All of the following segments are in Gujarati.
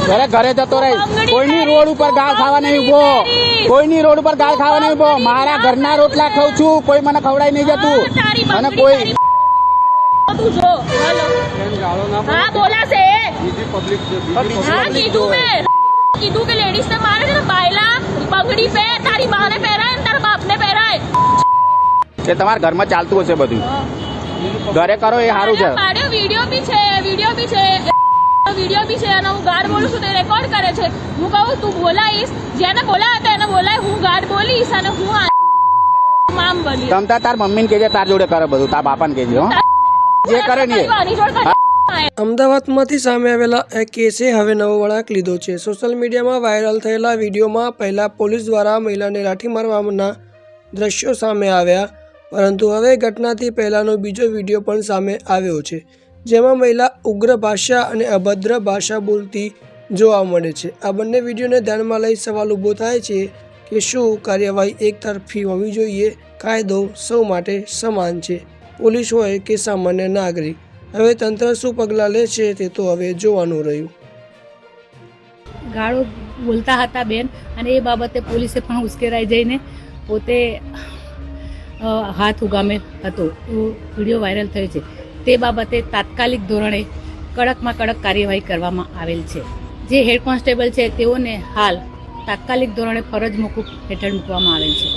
ઘરે ઘરે જતો રહે, કોઈની રોડ ઉપર ગાળ ખાવા નહીં ઉભો, કોઈની રોડ ઉપર ગાળ ખાવા નહીં ઉભો. મારા ઘરના રોટલા ખાઉં છું, કોઈ મને ખવડાવી નહીં જતું. અને કોઈ હા બોલાશે, હા કીધું મેં, કીધું કે લેડીઝ ને મારે છે ને બાયલા પગડી પહેર, તારી માને પહેરાય ને તારા બાપને પહેરાય. કે તમારા ઘરમાં ચાલતું હશે બધું, ઘરે કરો એ સારું છે. વિડીયો બી છે, વિડીયો બી છે, વિડીયો બી છે અને હું ગાર્ડ બોલું છું તે રેકોર્ડ કરે છે. હું કહું તું બોલાઈશ, જેને બોલાવે તો એને બોલાય, હું ગાર્ડ બોલીશ અને હું મામ બોલી. તમતા તાર મમ્મીને કહેજે તાર જોડે કરે બધું, તાર બાપાને કહેજે હો જે કરે ને. અમદાવાદમાંથી સામે આવેલા એક કેસે હવે નવો વળાંક લીધો છે. સોશિયલ મીડિયામાં વાયરલ થયેલા વિડીયોમાં પહેલા પોલીસ દ્વારા મહિલાને લાઠી મારવાના દ્રશ્યો સામે આવ્યા, પરંતુ હવે ઘટનાથી પહેલાનો બીજો વિડીયો પણ સામે આવ્યો છે, જેમાં મહિલા ઉગ્ર ભાષા અને અભદ્ર ભાષા બોલતી જોવા મળે છે. આ બંને વિડીયોને ધ્યાનમાં લઈ સવાલ ઊભો થાય છે કે શું કાર્યવાહી એકતરફી હોવી જોઈએ? કાયદો સૌ માટે સમાન છે, પોલીસ હોય કે સામાન્ય નાગરિક. હવે તંત્ર શું પગલાં લે છે તે તો હવે જોવાનું રહ્યું. ગાળો બોલતા હતા બેન, અને એ બાબતે પોલીસે પણ ઉશ્કેરાઈ જઈને પોતે હાથ ઉગામે હતો. વિડીયો વાયરલ થયો છે, તે બાબતે તાત્કાલિક ધોરણે કડકમાં કડક કાર્યવાહી કરવામાં આવેલ છે. જે હેડ કોન્સ્ટેબલ છે તેઓને હાલ તાત્કાલિક ધોરણે ફરજ મોકૂફ હેઠળ મૂકવામાં આવેલ છે.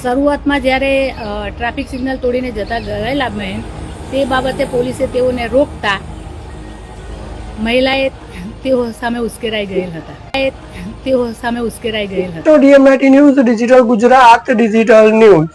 શરૂઆતમાં જ્યારે ટ્રાફિક સિગ્નલ તોડીને જતા ગયેલા બહેન, તે બાબતે પોલીસે તેઓને રોકતા મહિલાએ તેઓ સામે ઉશ્કેરાઈ ગયેલ હતા. તો DM19 news digital Gujarat digital news.